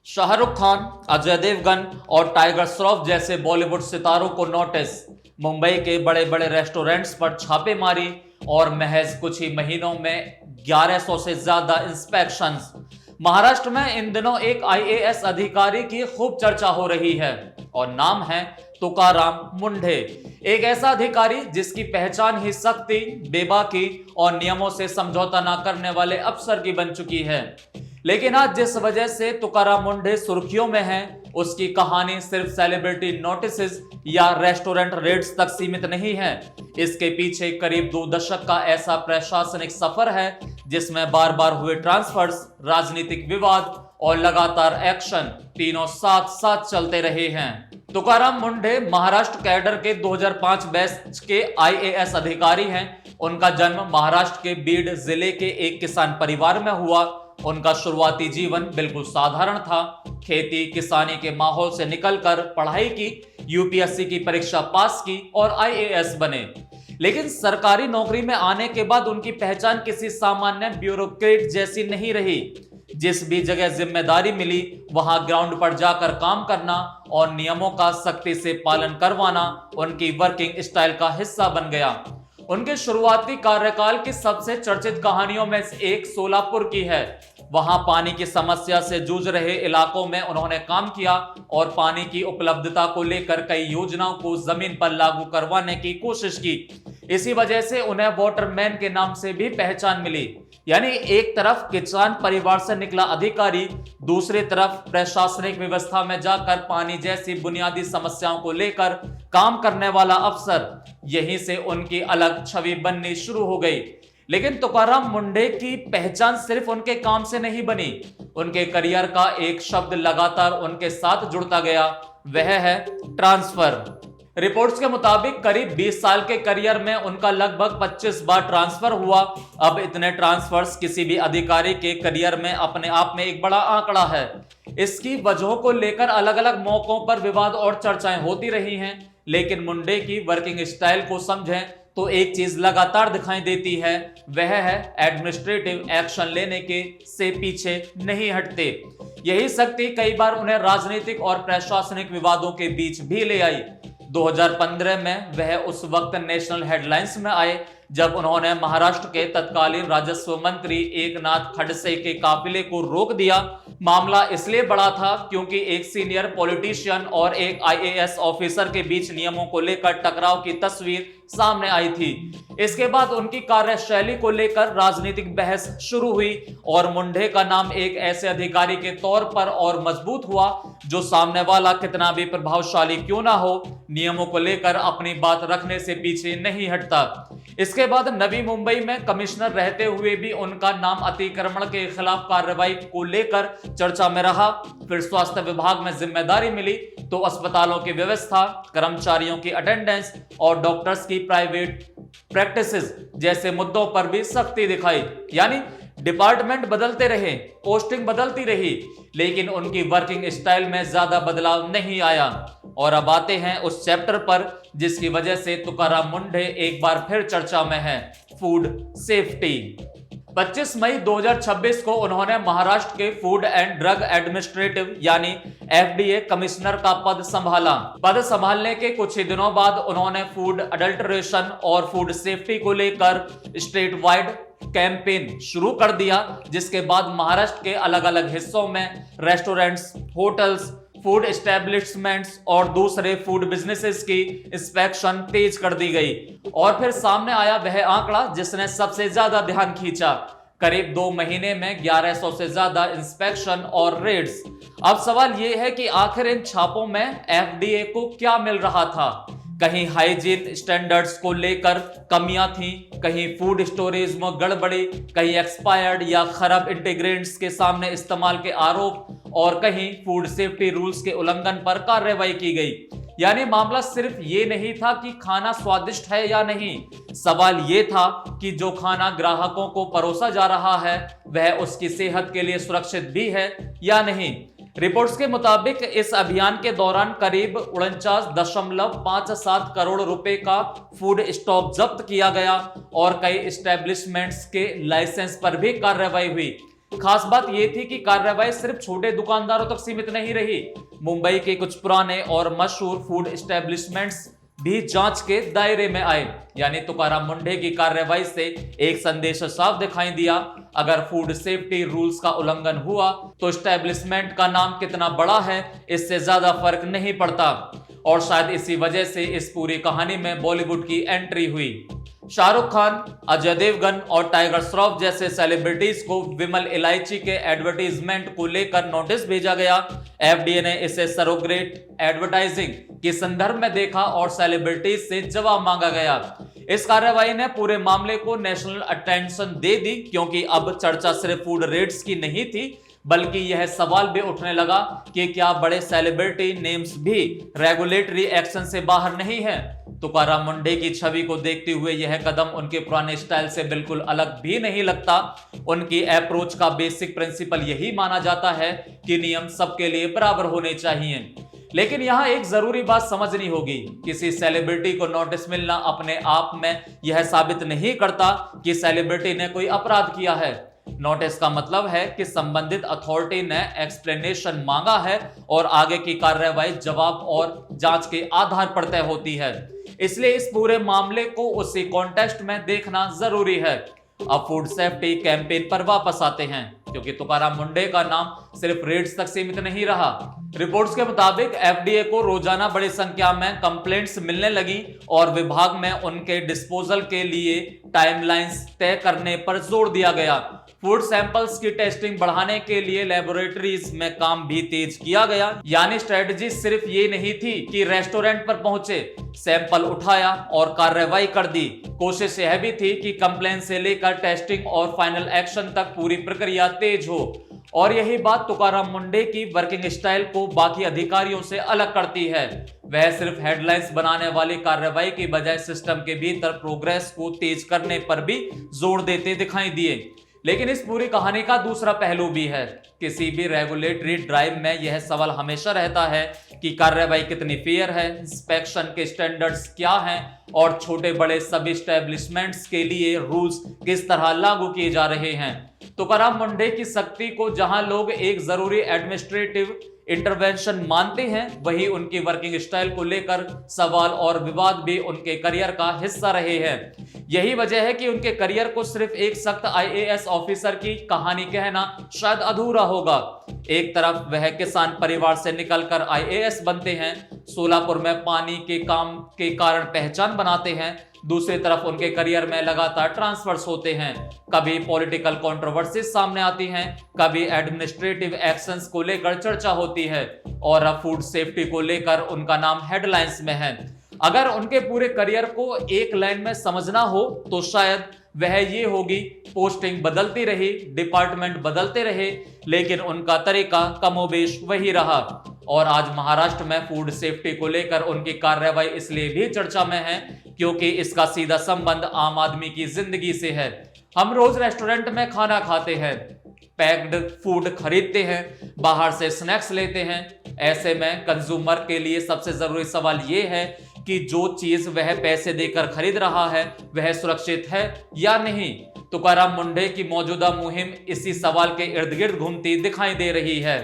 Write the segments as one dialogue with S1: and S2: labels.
S1: शाहरुख खान, अजय देवगन और टाइगर श्रॉफ जैसे बॉलीवुड सितारों को नोटिस। मुंबई के बड़े बड़े रेस्टोरेंट्स पर छापेमारी और महज कुछ ही महीनों में 1100 से ज्यादा इंस्पेक्शंस। महाराष्ट्र में इन दिनों एक आईएएस अधिकारी की खूब चर्चा हो रही है और नाम है तुकाराम मुंढे। एक ऐसा अधिकारी जिसकी पहचान ही सख्ती, बेबाकी और नियमों से समझौता न करने वाले अफसर की बन चुकी है। लेकिन आज जिस वजह से तुकाराम मुंढे सुर्खियों में है, उसकी कहानी सिर्फ सेलिब्रिटी नोटिसेस या रेस्टोरेंट रेड्स तक सीमित नहीं है। इसके पीछे करीब 2 दशक का ऐसा प्रशासनिक सफर है जिसमें बार बार हुए ट्रांसफर्स, राजनीतिक विवाद और लगातार एक्शन तीनों साथ साथ चलते रहे हैं। तुकाराम मुंढे महाराष्ट्र कैडर के 2005 बैच के आईएएस अधिकारी हैं। उनका जन्म महाराष्ट्र के बीड जिले के एक किसान परिवार में हुआ। उनका शुरुआती जीवन बिल्कुल साधारण था। खेती किसानी के माहौल से निकलकर पढ़ाई की, यूपीएससी की परीक्षा पास की और आईएएस बने। लेकिन सरकारी नौकरी में आने के बाद उनकी पहचान किसी सामान्य ब्यूरोक्रेट जैसी नहीं रही। जिस भी जगह जिम्मेदारी मिली वहां ग्राउंड पर जाकर काम करना और नियमों का सख्ती से पालन करवाना उनकी वर्किंग स्टाइल का हिस्सा बन गया। उनके शुरुआती कार्यकाल की सबसे चर्चित कहानियों में से एक सोलापुर की है। वहां पानी की समस्या से जूझ रहे इलाकों में उन्होंने काम किया और पानी की उपलब्धता को लेकर कई योजनाओं को जमीन पर लागू करवाने की कोशिश की। इसी वजह से उन्हें वाटरमैन के नाम से भी पहचान मिली। यानी एक तरफ किसान परिवार से निकला अधिकारी, दूसरी तरफ प्रशासनिक व्यवस्था में जाकर पानी जैसी बुनियादी समस्याओं को लेकर काम करने वाला अफसर। यहीं से उनकी अलग छवि बननी शुरू हो गई। लेकिन तुकाराम मुंढे की पहचान सिर्फ उनके काम से नहीं बनी। उनके करियर का एक शब्द लगातार उनके साथ जुड़ता गया, वह है ट्रांसफर। रिपोर्ट्स के मुताबिक करीब 20 साल के करियर में उनका लगभग 25 बार ट्रांसफर हुआ। अब इतने ट्रांसफर्स किसी भी अधिकारी के करियर में अपने आप में एक बड़ा आंकड़ा है। इसकी वजहों को लेकर अलग अलग मौकों पर विवाद और चर्चाएं होती रही हैं। लेकिन मुंडे की वर्किंग स्टाइल को समझें तो एक चीज लगातार दिखाई देती है, वह है एडमिनिस्ट्रेटिव एक्शन लेने के से पीछे नहीं हटते। यही शक्ति कई बार उन्हें राजनीतिक और प्रशासनिक विवादों के बीच भी ले आई। 2015 में वह उस वक्त नेशनल हेडलाइंस में आए जब उन्होंने महाराष्ट्र के तत्कालीन राजस्व मंत्री एकनाथ खडसे के काफिले को रोक दिया। मामला इसलिए बड़ा था क्योंकि एक सीनियर पॉलिटिशियन और एक आईएएस ऑफिसर के बीच नियमों को लेकर टकराव की तस्वीर सामने आई थी। इसके बाद उनकी कार्यशैली को लेकर राजनीतिक बहस शुरू हुई और मुंढे का नाम एक ऐसे अधिकारी के तौर पर और मजबूत हुआ जो सामने वाला कितना भी प्रभावशाली क्यों ना हो, नियमों को लेकर अपनी बात रखने से पीछे नहीं हटता। इसके बाद नवी मुंबई में कमिश्नर रहते हुए भी उनका नाम अतिक्रमण के खिलाफ कार्रवाई को लेकर चर्चा में रहा। फिर स्वास्थ्य विभाग में जिम्मेदारी मिली तो अस्पतालों की व्यवस्था, कर्मचारियों की अटेंडेंस और डॉक्टर्स की प्राइवेट प्रैक्टिसेस जैसे मुद्दों पर भी सख्ती दिखाई। यानी डिपार्टमेंट बदलते रहे, पोस्टिंग बदलती रही, लेकिन उनकी वर्किंग स्टाइल में ज्यादा बदलाव नहीं आया। और अब आते हैं उस चैप्टर पर जिसकी वजह से तुकाराम मुंढे एक बार फिर चर्चा में है, फूड सेफ्टी। 25 मई 2026 को उन्होंने महाराष्ट्र के फूड एंड ड्रग एडमिनिस्ट्रेटिव यानी एफडीए कमिश्नर का पद संभाला। पद संभालने के कुछ ही दिनों बाद उन्होंने फूड अडल्ट्रेशन और फूड सेफ्टी को लेकर स्टेट वाइड कैंपेन शुरू कर दिया, जिसके बाद महाराष्ट्र के अलग अलग हिस्सों में रेस्टोरेंट्स, होटल्स, फूड एस्टेब्लिशमेंट्स और दूसरे फूड बिजनेसेस की इंस्पेक्शन तेज कर दी गई। और फिर सामने आया वह आंकड़ा जिसने सबसे ज्यादा ध्यान खींचा। करीब 2 महीने में 1100 से ज्यादा इंस्पेक्शन और रेड्स। अब सवाल यह है कि आखिर इन छापों में एफडीए को क्या मिल रहा था? कहीं हाइजीन स्टैंडर्ड्स को लेकर कमियां थी, कहीं फूड स्टोरेज में गड़बड़ी, कहीं एक्सपायर्ड या खराब इंटीग्रेंट्स के सामने इस्तेमाल के आरोप, और कहीं फूड सेफ्टी रूल्स के उल्लंघन पर कार्रवाई की गई। यानी मामला सिर्फ ये नहीं था कि खाना स्वादिष्ट है या नहीं, सवाल ये था कि जो खाना ग्राहकों को परोसा जा रहा है वह उसकी सेहत के लिए सुरक्षित भी है या नहीं। रिपोर्ट्स के मुताबिक इस अभियान के दौरान करीब 49.57 करोड़ रुपए का फूड स्टॉक जब्त किया गया और कई एस्टेब्लिशमेंट्स के लाइसेंस पर भी कार्रवाई हुई। खास बात यह थी कि कार्रवाई सिर्फ छोटे दुकानदारों तक सीमित नहीं रही। मुंबई के कुछ पुराने और मशहूर फूड एस्टेब्लिशमेंट्स भी जांच के दायरे में आए। यानी तुकाराम मुंढे की कार्रवाई से एक संदेश साफ दिखाई दिया, अगर फूड सेफ्टी रूल्स का उल्लंघन हुआ तो एस्टेब्लिशमेंट का नाम कितना बड़ा है इससे ज्यादा फर्क नहीं पड़ता। और शायद इसी वजह से इस पूरी कहानी में बॉलीवुड की एंट्री हुई। शाहरुख खान, अजय देवगन और टाइगर श्रॉफ जैसे सेलिब्रिटीज को विमल इलायची के एडवर्टीजमेंट को लेकर नोटिस भेजा गया। एफडीए ने इसे सरोगेट एडवर्टाइजिंग के संदर्भ में देखा और सेलिब्रिटीज से जवाब मांगा गया। इस कार्रवाई ने पूरे मामले को नेशनल अटेंशन दे दी, क्योंकि अब चर्चा सिर्फ फूड रेट्स की नहीं थी, बल्कि यह सवाल भी उठने लगा कि क्या बड़े सेलिब्रिटी नेम्स भी रेगुलेटरी एक्शन से बाहर नहीं है। तुकाराम मुंढे की छवि को देखते हुए यह कदम उनके पुराने स्टाइल से बिल्कुल अलग भी नहीं लगता। उनकी अप्रोच का बेसिक प्रिंसिपल यही माना जाता है कि नियम सबके लिए बराबर होने चाहिए। लेकिन यहां एक जरूरी बात समझनी होगी, किसी सेलिब्रिटी को नोटिस मिलना अपने आप में यह साबित नहीं करता कि सेलिब्रिटी ने कोई अपराध किया है। नोटिस का मतलब है कि संबंधित अथॉरिटी ने एक्सप्लेनेशन मांगा है और आगे की कार्रवाई जवाब और जांच के आधार पर तय होती है। इसलिए इस पूरे मामले को उसी कॉन्टेक्स्ट में देखना जरूरी है। अब फूड सेफ्टी कैंपेन पर वापस आते हैं, क्योंकि तुकाराम मुंढे का नाम सिर्फ रेड्स तक सीमित नहीं रहा। रिपोर्ट्स के मुताबिक एफडीए को रोजाना बड़ी संख्या में कंप्लेंट्स मिलने लगी और विभाग में उनके डिस्पोजल के लिए टाइमलाइंस तय करने पर जोर दिया गया। फूड सैंपल्स की टेस्टिंग बढ़ाने के लिए लेबोरेटरीज में काम भी तेज किया गया। यानी स्ट्रेटजी सिर्फ ये नहीं थी कि रेस्टोरेंट पर पहुंचे, सैंपल उठाया और कार्रवाई कर दी। कोशिश यह भी थी कि कंप्लेंट से लेकर टेस्टिंग और फाइनल एक्शन तक पूरी प्रक्रिया तेज हो। और यही बात तुकाराम मुंढे की वर्किंग स्टाइल को बाकी अधिकारियों से अलग करती है। वह सिर्फ हेडलाइंस बनाने वाली कार्रवाई की बजाय सिस्टम के भीतर प्रोग्रेस को तेज करने पर भी जोर देते दिखाई दिए। लेकिन इस पूरी कहानी का दूसरा पहलू भी है। किसी भी रेगुलेटरी ड्राइव में यह सवाल हमेशा रहता है कि कार्रवाई कितनी फेयर है, इंस्पेक्शन के स्टैंडर्ड्स क्या हैं और छोटे बड़े सभी स्टैब्लिशमेंट्स के लिए रूल्स किस तरह लागू किए जा रहे हैं। तुकाराम मुंढे की सख्ती को जहां लोग एक जरूरी एडमिनिस्ट्रेटिव इंटरवेंशन मानते हैं, वहीं उनकी वर्किंग स्टाइल को लेकर सवाल और विवाद भी उनके करियर का हिस्सा रहे हैं। यही वजह है कि उनके करियर को सिर्फ एक सख्त आईएएस ऑफिसर की कहानी कहना शायद अधूरा होगा। एक तरफ वह किसान परिवार से निकलकर आईएएस बनते हैं, सोलापुर में पानी के काम के कारण पहचान बनाते हैं। दूसरी तरफ उनके करियर में लगातार ट्रांसफर्स होते हैं, कभी पॉलिटिकल कंट्रोवर्सी सामने आती हैं, कभी एडमिनिस्ट्रेटिव एक्शंस को लेकर चर्चा होती है और अब फूड सेफ्टी को लेकर उनका नाम हेडलाइंस में है। अगर उनके पूरे करियर को एक लाइन में समझना हो तो शायद वह ये होगी, पोस्टिंग बदलती रही, डिपार्टमेंट बदलते रहे, लेकिन उनका तरीका कमोबेश वही रहा। और आज महाराष्ट्र में फूड सेफ्टी को लेकर उनकी कार्रवाई इसलिए भी चर्चा में है क्योंकि इसका सीधा संबंध आम आदमी की जिंदगी से है। हम रोज रेस्टोरेंट में खाना खाते हैं, पैक्ड फूड खरीदते हैं, बाहर से स्नैक्स लेते हैं। ऐसे में कंज्यूमर के लिए सबसे जरूरी सवाल यह है कि जो चीज वह पैसे देकर खरीद रहा है वह सुरक्षित है या नहीं। तुकाराम मुंढे की मौजूदा मुहिम इसी सवाल के इर्द गिर्द घूमती दिखाई दे रही है।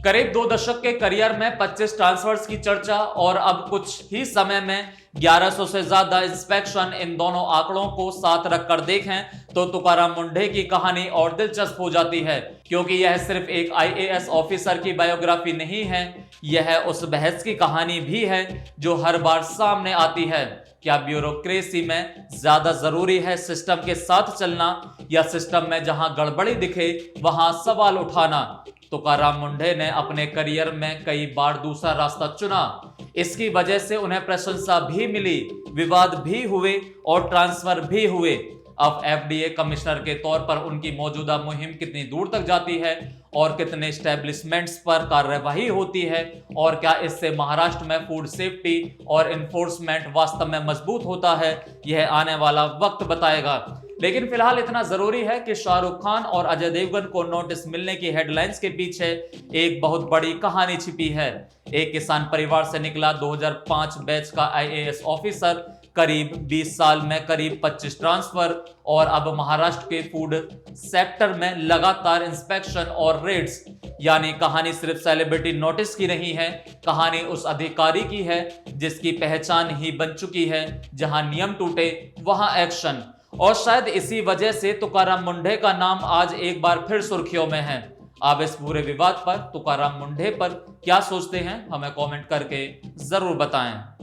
S1: करीब 2 दशक के करियर में 25 ट्रांसफर्स की चर्चा और अब कुछ ही समय में 1100 से ज्यादा इंस्पेक्शन, इन दोनों आंकड़ों को साथ रखकर देखें तो तुकाराम मुंढे की कहानी और दिलचस्प हो जाती है, क्योंकि यह सिर्फ एक आईएएस ऑफिसर की बायोग्राफी नहीं है, यह उस बहस की कहानी भी है जो हर बार सामने आती है। क्या ब्यूरोक्रेसी में ज्यादा जरूरी है सिस्टम के साथ चलना या सिस्टम में जहां गड़बड़ी दिखे वहां सवाल उठाना? तुकाराम मुंढे ने अपने करियर में कई बार दूसरा रास्ता चुना। इसकी वजह से उन्हें प्रशंसा भी मिली, विवाद भी हुए और ट्रांसफर भी हुए। अब एफडीए कमिश्नर के तौर पर उनकी मौजूदा मुहिम कितनी दूर तक जाती है और कितने एस्टेब्लिशमेंट्स पर कार्रवाई होती है और क्या इससे महाराष्ट्र में फूड सेफ्टी और इन्फोर्समेंट वास्तव में मजबूत होता है, यह आने वाला वक्त बताएगा। लेकिन फिलहाल इतना जरूरी है कि शाहरुख खान और अजय देवगन को नोटिस मिलने की हेडलाइंस के पीछे एक बहुत बड़ी कहानी छिपी है। एक किसान परिवार से निकला 2005 बैच का आईएएस ऑफिसर करीब 20 साल में करीब 25 ट्रांसफर और अब महाराष्ट्र के फूड सेक्टर में लगातार इंस्पेक्शन और रेड्स। यानी कहानी सिर्फ सेलिब्रिटी नोटिस की नहीं है, कहानी उस अधिकारी की है जिसकी पहचान ही बन चुकी है। जहां नियम टूटे वहां एक्शन, और शायद इसी वजह से तुकाराम मुंढे का नाम आज एक बार फिर सुर्खियों में है। आप इस पूरे विवाद पर तुकाराम मुंढे पर क्या सोचते हैं, हमें कमेंट करके जरूर बताएं।